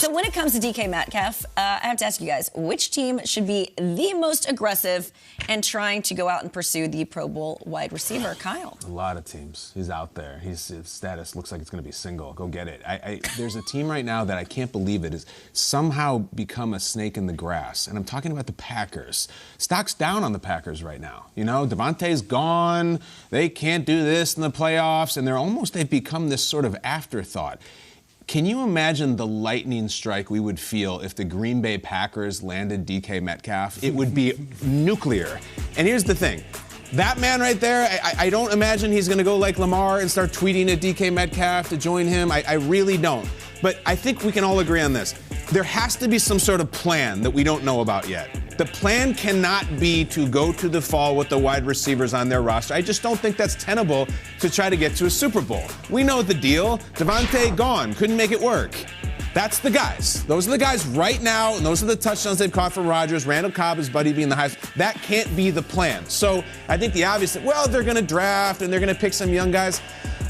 So when it comes to DK Metcalf, I have to ask you guys, which team should be the most aggressive and trying to go out and pursue the Pro Bowl wide receiver, Kyle? A lot of teams. He's out there. His status looks like it's going to be single. Go get it. There's a team right now that I can't believe it has somehow become a snake in the grass, and I'm talking about the Packers. Stock's down on the Packers right now. You know, Devontae's gone. They can't do this in the playoffs, and they've become this sort of afterthought. Can you imagine the lightning strike we would feel if the Green Bay Packers landed DK Metcalf? It would be nuclear. And here's the thing. That man right there, I don't imagine he's going to go like Lamar and start tweeting at DK Metcalf to join him. I really don't. But I think we can all agree on this. There has to be some sort of plan that we don't know about yet. The plan cannot be to go to the fall with the wide receivers on their roster. I just don't think that's tenable to try to get to a Super Bowl. We know the deal. Devontae gone. Couldn't make it work. That's the guys. Those are the guys right now, and those are the touchdowns they've caught for Rodgers. Randall Cobb, his buddy, being the highest. That can't be the plan. So I think the obvious, well, they're going to draft and they're going to pick some young guys.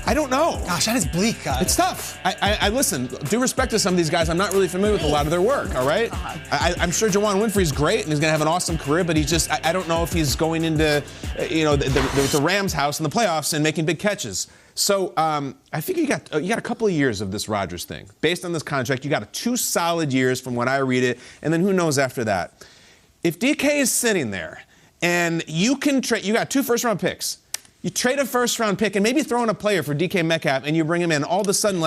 I don't know. Gosh, that is bleak, guys. It's tough. I listen, due respect to some of these guys, I'm not really familiar with a lot of their work, all right? I'm sure Juwan Winfrey's great and he's going to have an awesome career, but I don't know if he's going into, the Rams' house in the playoffs and making big catches. So I think you got a couple of years of this Rodgers thing. Based on this contract, you got 2 solid years from when I read it, and then who knows after that. If DK is sitting there and you can trade, you got 2 first-round picks. You trade a first-round pick and maybe throw in a player for DK Metcalf and you bring him in. All of a sudden,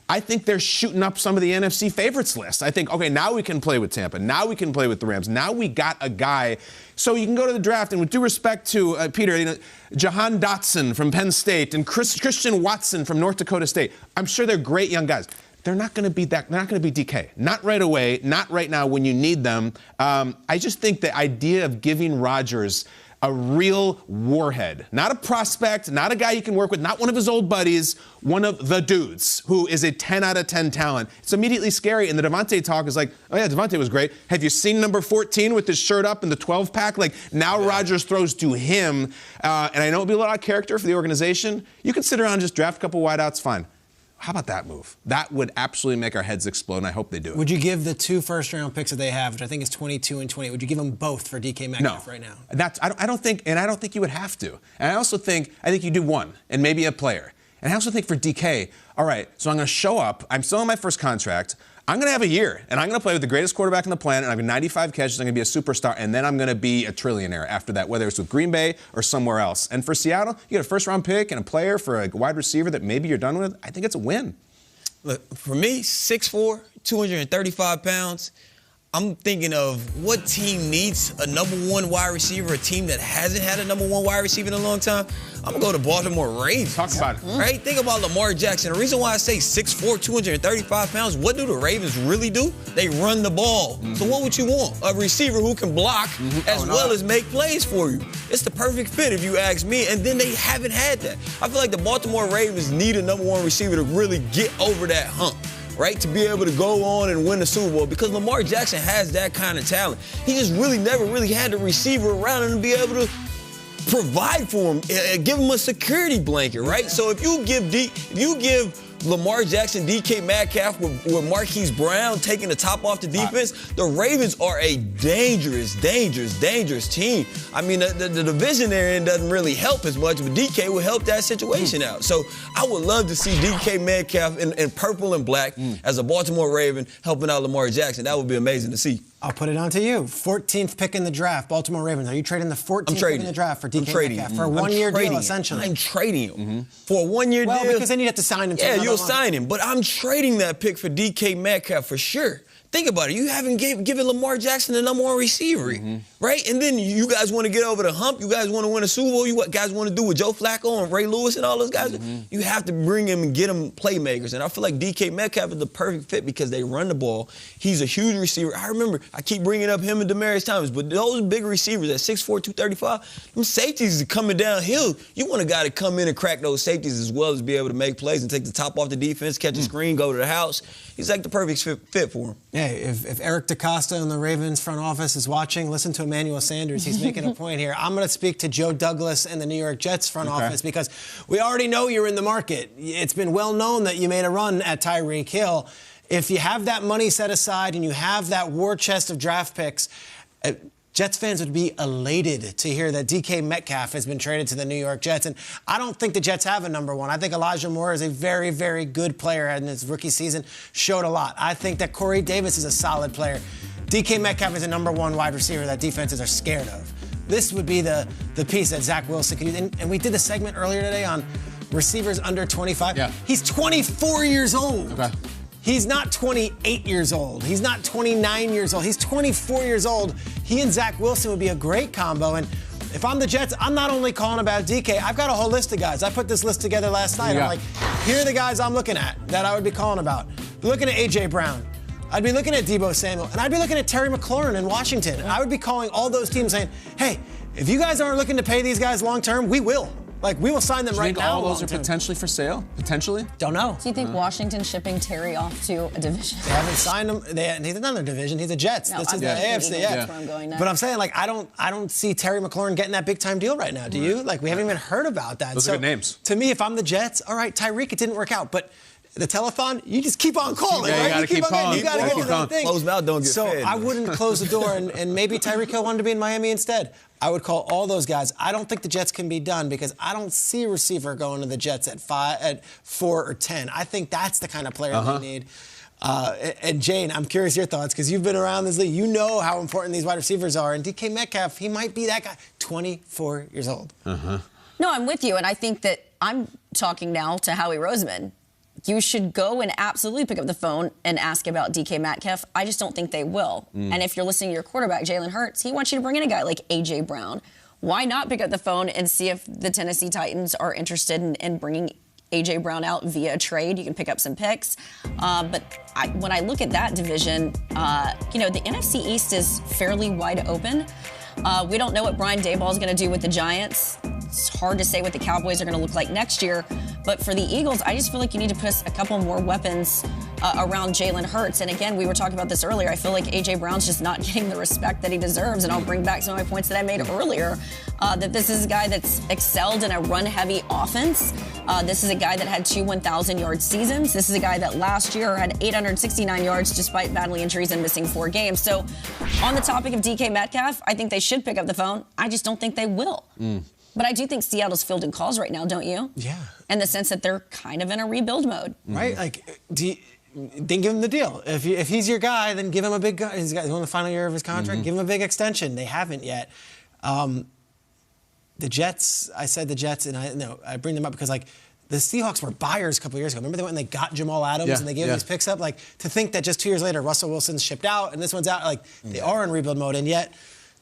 I think they're shooting up some of the NFC favorites list. I think, okay, now we can play with Tampa. Now we can play with the Rams. Now we got a guy. So you can go to the draft, and with due respect to Peter, Jahan Dotson from Penn State and Christian Watson from North Dakota State, I'm sure they're great young guys. They're not going to be that. They're not going to be DK. Not right away. Not right now when you need them. I just think the idea of giving Rodgers a real warhead, not a prospect, not a guy you can work with, not one of his old buddies, one of the dudes who is a 10 out of 10 talent. It's immediately scary. And the Devontae talk is like, oh yeah, Devontae was great. Have you seen number 14 with his shirt up in the 12-pack? Now Rodgers throws to him. And I know it'll be a lot of character for the organization. You can sit around and just draft a couple wideouts, fine. How about that move? That would absolutely make our heads explode, and I hope they do it. Would you give the 2 first-round picks that they have, which I think is 22 and 28, would you give them both for DK Metcalf right now? I don't think you would have to. And I think you do one, and maybe a player. And I also think for DK, all right, so I'm going to show up. I'm still on my first contract. I'm going to have a year, and I'm going to play with the greatest quarterback on the planet, and I'm going to have 95 catches, I'm going to be a superstar, and then I'm going to be a trillionaire after that, whether it's with Green Bay or somewhere else. And for Seattle, you get a first-round pick and a player for a wide receiver that maybe you're done with. I think it's a win. Look, for me, 6'4", 235 pounds, I'm thinking of what team needs a number 1 wide receiver, a team that hasn't had a number 1 wide receiver in a long time. I'm going to go to Baltimore Ravens. Talk about it. Right? Think about Lamar Jackson. The reason why I say 6'4", 235 pounds, what do the Ravens really do? They run the ball. Mm-hmm. So what would you want? A receiver who can block as well as make plays for you. It's the perfect fit if you ask me, and then they haven't had that. I feel like the Baltimore Ravens need a number 1 receiver to really get over that hump. Right, to be able to go on and win the Super Bowl, because Lamar Jackson has that kind of talent. He just never really had the receiver around him to be able to provide for him, give him a security blanket, right? So if you give Lamar Jackson, DK Metcalf with Marquise Brown taking the top off the defense, the Ravens are a dangerous team. I mean, the division they're in doesn't really help as much, but DK will help that situation out. So I would love to see DK Metcalf in purple and black as a Baltimore Raven helping out Lamar Jackson. That would be amazing to see. I'll put it on to you. 14th pick in the draft, Baltimore Ravens. Are you trading the 14th pick in the draft for DK Metcalf for a 1-year deal, essentially? I'm trading him for a 1-year deal. Well, because then you'd have to sign him. Yeah, you'll sign him. But I'm trading that pick for DK Metcalf for sure. Think about it. You haven't given Lamar Jackson the number 1 receiver, right? And then you guys want to get over the hump. You guys want to win a Super Bowl. You guys want to do with Joe Flacco and Ray Lewis and all those guys. You have to bring him and get him playmakers. And I feel like DK Metcalf is the perfect fit because they run the ball. He's a huge receiver. I remember, I keep bringing up him and Demaryius Thomas, but those big receivers at 6'4", 235, them safeties are coming downhill. You want a guy to come in and crack those safeties as well as be able to make plays and take the top off the defense, catch a screen, go to the house. He's like the perfect fit for him. Hey, if Eric DeCosta in the Ravens front office is watching, listen to Emmanuel Sanders. He's making a point here. I'm going to speak to Joe Douglas and the New York Jets front office because we already know you're in the market. It's been well known that you made a run at Tyreek Hill. if you have that money set aside and you have that war chest of draft picks, Jets fans would be elated to hear that DK Metcalf has been traded to the New York Jets. And I don't think the Jets have a number one. I think Elijah Moore is a very, very good player, and his rookie season showed a lot. I think that Corey Davis is a solid player. DK Metcalf is a number one wide receiver that defenses are scared of. This would be the piece that Zach Wilson could use. And we did a segment earlier today on receivers under 25. Yeah. He's 24 years old. Okay. He's not 28 years old. He's not 29 years old. He's 24 years old. He and Zach Wilson would be a great combo. And if I'm the Jets, I'm not only calling about DK. I've got a whole list of guys. I put this list together last night. Yeah. I'm like, here are the guys I'm looking at that I would be calling about. Looking at A.J. Brown. I'd be looking at Deebo Samuel. And I'd be looking at Terry McLaurin in Washington. And I would be calling all those teams saying, hey, if you guys aren't looking to pay these guys long term, we will. Like, we will sign them Do you right think now. all those are long-term. potentially for sale? Potentially? Don't know. Do you think Washington shipping Terry off to a division? They haven't signed him. He's another division. He's a Jets. No, this I'm is the thinking AFC. Eagles. Yeah. That's where I'm going now. But I'm saying, like, I don't see Terry McLaurin getting that big time deal right now. Do you? Like, we haven't even heard about that. Those are good names. To me, if I'm the Jets, all right, Tyreek, it didn't work out, but the telethon, you just keep on calling, Yeah, right? you gotta keep on getting- calling. You gotta Yeah, get keep to that calling. thing. Closed mouth don't get so fed. I wouldn't close the door, and maybe Tyreek Hill wanted to be in Miami instead. I would call all those guys. I don't think the Jets can be done because I don't see a receiver going to the Jets at 4 or 10. I think that's the kind of player they need. And Jane, I'm curious your thoughts because you've been around this league. You know how important these wide receivers are. And DK Metcalf, he might be that guy. 24 years old. No, I'm with you, and I think that I'm talking now to Howie Roseman. You should go and absolutely pick up the phone and ask about DK Metcalf. I just don't think they will. And if you're listening to your quarterback, Jalen Hurts, he wants you to bring in a guy like A.J. Brown. Why not pick up the phone and see if the Tennessee Titans are interested in bringing A.J. Brown out via a trade? You can pick up some picks. But when I look at that division, the NFC East is fairly wide open. We don't know what Brian Daboll is going to do with the Giants. It's hard to say what the Cowboys are going to look like next year. But for the Eagles, I just feel like you need to put a couple more weapons around Jalen Hurts. And again, we were talking about this earlier. I feel like A.J. Brown's just not getting the respect that he deserves. And I'll bring back some of my points that I made earlier, that this is a guy that's excelled in a run-heavy offense. This is a guy that had 2 1,000-yard seasons. This is a guy that last year had 869 yards despite battling injuries and missing 4 games. So on the topic of DK Metcalf, I think they should pick up the phone. I just don't think they will. But I do think Seattle's fielding calls right now, don't you? Yeah. In the sense that they're kind of in a rebuild mode. Right? Like, then give him the deal. If he's your guy, then give him a big guy. He's on the final year of his contract. Give him a big extension. They haven't yet. The Jets, I said the Jets, and I bring them up because, like, the Seahawks were buyers a couple of years ago. Remember they went and they got Jamal Adams and they gave these picks up? Like, to think that just 2 years later, Russell Wilson's shipped out and this one's out, like, they are in rebuild mode, and yet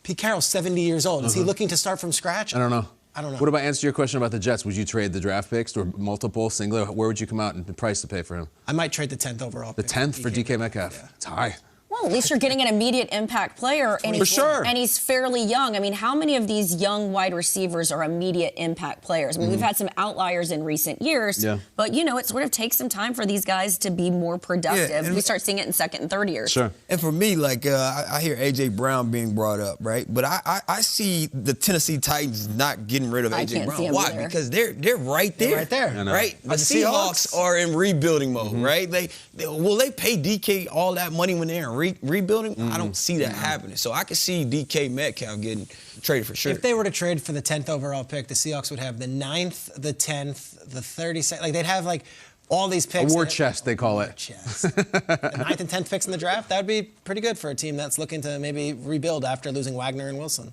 Pete Carroll's 70 years old. Is he looking to start from scratch? I don't know. I don't know. What about answer your question about the Jets? Would you trade the draft picks or multiple, singular? Where would you come out and the price to pay for him? I might trade the 10th overall The pick. 10th for DK Metcalf. Yeah. It's high. Well, at least you're getting an immediate impact player, and he's fairly young. I mean, how many of these young wide receivers are immediate impact players? I mean, we've had some outliers in recent years, but it sort of takes some time for these guys to be more productive. We start seeing it in second and third years. Sure. And for me, like, I hear A.J. Brown being brought up, right? But I see the Tennessee Titans not getting rid of A.J. can't Brown. see him Why? either. Because they're right there. They're right there. Right? But The Seahawks are in rebuilding mode, right? Will they pay DK all that money when they're in rebuilding? I don't see that happening. So I can see DK Metcalf getting traded for sure. If they were to trade for the 10th overall pick, the Seahawks would have the 9th, the 10th, the 32nd. Like, they'd have, like, all these picks. A war chest, they call it. Chest. The 9th and 10th picks in the draft, that would be pretty good for a team that's looking to maybe rebuild after losing Wagner and Wilson.